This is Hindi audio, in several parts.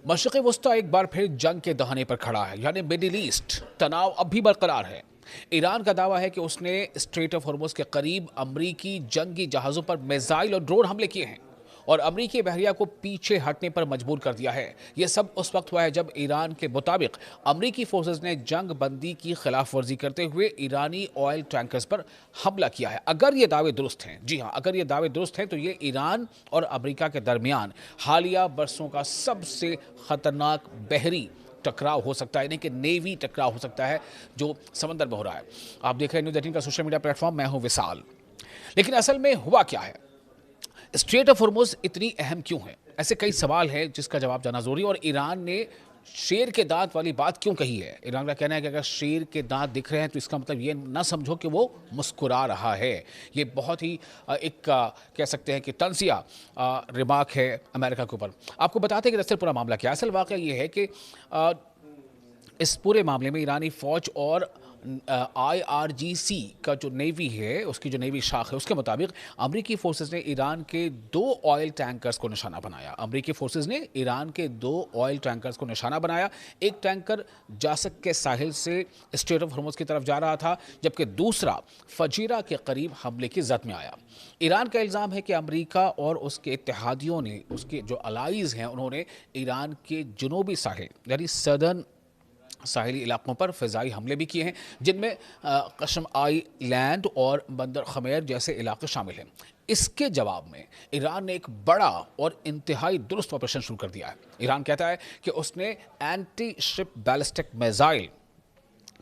मशरिक़ वस्ता एक बार फिर जंग के दहाने पर खड़ा है, यानी मिडिल ईस्ट। तनाव अब भी बरकरार है। ईरान का दावा है कि उसने स्ट्रेट ऑफ हॉर्मुज़ के करीब अमरीकी जंगी जहाज़ों पर मिसाइल और ड्रोन हमले किए हैं और अमरीकी बहरिया को पीछे हटने पर मजबूर कर दिया है। यह सब उस वक्त हुआ है जब ईरान के मुताबिक अमरीकी फोर्सेस ने जंग बंदी की खिलाफ वर्जी करते हुए ईरानी ऑयल टैंकर्स पर हमला किया है। अगर ये दावे दुरुस्त हैं, जी हाँ, अगर ये दावे दुरुस्त हैं तो ये ईरान और अमरीका के दरमियान हालिया बरसों का सबसे खतरनाक बहरी टकराव हो सकता है, यानी कि नेवी टकराव हो सकता है जो समंदर में हो रहा है। आप देख रहे हैं न्यूज़ 18 का सोशल मीडिया प्लेटफॉर्म, मैं हूं विशाल। लेकिन असल में हुआ क्या है? स्ट्रेट ऑफ हॉर्मुज़ इतनी अहम क्यों है? ऐसे कई सवाल हैं जिसका जवाब जानना जरूरी है। और ईरान ने शेर के दांत वाली बात क्यों कही है? ईरान का कहना है कि अगर शेर के दांत दिख रहे हैं तो इसका मतलब ये ना समझो कि वो मुस्कुरा रहा है। ये बहुत ही एक कह सकते हैं कि तंजिया रिमार्क है अमेरिका के ऊपर। आपको बताते हैं कि दरअसल पूरा मामला क्या है। असल वाक़या ये है कि इस पूरे मामले में ईरानी फ़ौज और IRGC का जो नेवी है, उसकी जो नेवी शाख है, उसके मुताबिक अमरीकी फोर्सेस ने ईरान के 2 ऑयल टैंकर्स को निशाना बनाया। अमरीकी फोर्सेस ने ईरान के 2 ऑयल टैंकर्स को निशाना बनाया। एक टैंकर जासक के साहिल से स्ट्रेट ऑफ हॉर्मुज़ की तरफ जा रहा था, जबकि दूसरा फजीरा के करीब हमले की जद में आया। ईरान का इल्ज़ाम है कि अमरीका और उसके इत्तेहादियों ने, उसके जो अलाइज़ हैं, उन्होंने ईरान के जनूबी साहिल यानी सदर्न साहिली इलाकों पर फ़िज़ाई हमले भी किए हैं, जिनमें कसम आइलैंड और बंदर खमेर जैसे इलाके शामिल हैं। इसके जवाब में ईरान ने एक बड़ा और इंतहाई दुरुस्त ऑपरेशन शुरू कर दिया है। ईरान कहता है कि उसने anti ship ballistic missile,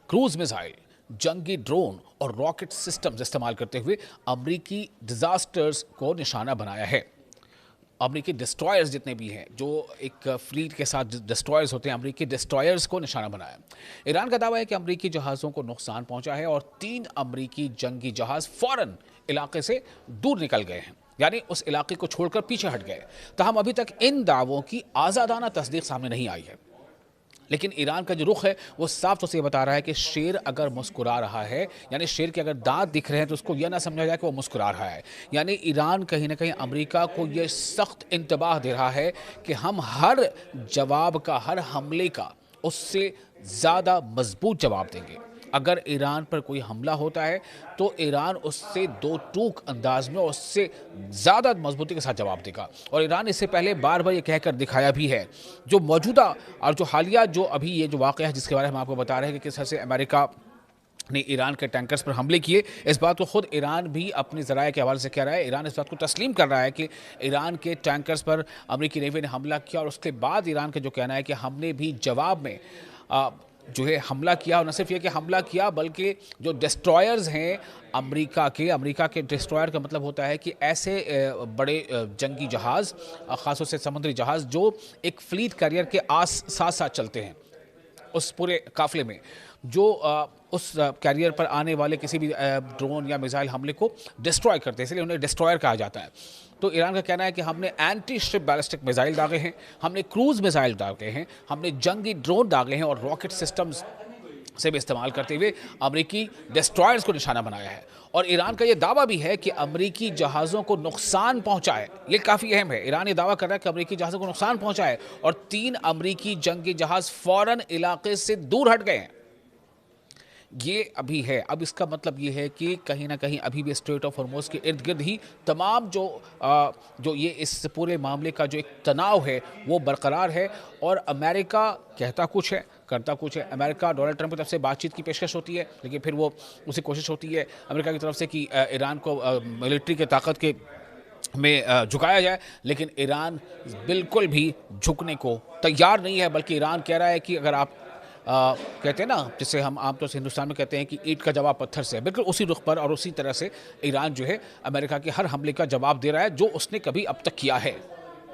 cruise missile, जंगी ड्रोन और रॉकेट सिस्टम्स इस्तेमाल करते हुए अमरीकी डिजास्टर्स को निशाना बनाया है। अमरीकी डिस्ट्रॉयर्स जितने भी हैं, जो एक फ्लीट के साथ डिस्ट्रॉयर्स होते हैं, अमरीकी डिस्ट्रॉयर्स को निशाना बनाया। ईरान का दावा है कि अमरीकी जहाज़ों को नुकसान पहुंचा है और 3 अमरीकी जंगी जहाज़ फ़ौरन इलाके से दूर निकल गए हैं, यानी उस इलाके को छोड़कर पीछे हट गए। ताहम अभी तक इन दावों की आज़ादाना तस्दीक सामने नहीं आई है। लेकिन ईरान का जो रुख है वो साफ तौर से बता रहा है कि शेर अगर मुस्कुरा रहा है, यानी शेर के अगर दांत दिख रहे हैं, तो उसको यह ना समझा जाए कि वो मुस्कुरा रहा है। यानी ईरान कहीं ना कहीं अमेरिका को ये सख्त इंतबाह दे रहा है कि हम हर जवाब का, हर हमले का उससे ज़्यादा मजबूत जवाब देंगे। अगर ईरान पर कोई हमला होता है तो ईरान उससे 2 टूक अंदाज में, उससे ज़्यादा मजबूती के साथ जवाब देगा। और ईरान इससे पहले बार बार ये कहकर दिखाया भी है। जो मौजूदा और जो हालिया जो अभी ये जो वाक़या है जिसके बारे में हम आपको बता रहे हैं कि किस तरह से अमेरिका ने ईरान के टैंकर्स पर हमले किए, इस बात को खुद ईरान भी अपने ज़राए के हवाले से कह रहा है। ईरान इस बात को तस्लीम कर रहा है कि ईरान के टैंकर्स पर अमरीकी नेवी ने हमला किया और उसके बाद ईरान का जो कहना है कि हमने भी जवाब में जो है हमला किया। और न सिर्फ ये कि हमला किया, बल्कि जो डिस्ट्रॉयर्स हैं अमेरिका के डिस्ट्रॉयर का मतलब होता है कि ऐसे बड़े जंगी जहाज़, ख़ासतौर से समुद्री जहाज़ जो एक फ्लीट कैरियर के साथ साथ चलते हैं, उस पूरे काफ़िले में जो उस कैरियर पर आने वाले किसी भी ड्रोन या मिसाइल हमले को डिस्ट्रॉय करते हैं, इसलिए उन्हें डिस्ट्रॉयर कहा जाता है। तो ईरान का कहना है कि हमने एंटी शिप बैलिस्टिक मिसाइल दागे हैं, हमने क्रूज मिसाइल दागे हैं, हमने जंगी ड्रोन दागे हैं और रॉकेट सिस्टम्स से भी इस्तेमाल करते हुए अमरीकी डिस्ट्रॉयर्स को निशाना बनाया है। और ईरान का यह दावा भी है कि अमरीकी जहाज़ों को नुकसान पहुंचा है। ये काफ़ी अहम है। ईरान ये दावा कर रहा है कि अमरीकी जहाज़ों को नुकसान पहुंचा है और 3 अमरीकी जंगी जहाज़ फ़ौरन इलाके से दूर हट गए हैं। ये अभी है। अब इसका मतलब ये है कि कहीं ना कहीं अभी भी स्ट्रेट ऑफ हॉर्मुज़ के इर्द गिर्द ही तमाम जो ये इस पूरे मामले का जो एक तनाव है वो बरकरार है। और अमेरिका कहता कुछ है, करता कुछ है। अमेरिका डोनाल्ड ट्रंप की तरफ से बातचीत की पेशकश होती है, लेकिन फिर वो उसी कोशिश होती है अमेरिका की तरफ से कि ईरान को मिलिट्री के ताकत के में झुकाया जाए, लेकिन ईरान बिल्कुल भी झुकने को तैयार नहीं है। बल्कि ईरान कह रहा है कि अगर आप कहते हैं ना, जिसे हम आमतौर से हिंदुस्तान में कहते हैं कि ईंट का जवाब पत्थर से है, बिल्कुल उसी रुख पर और उसी तरह से ईरान जो है अमेरिका के हर हमले का जवाब दे रहा है जो उसने कभी अब तक किया है।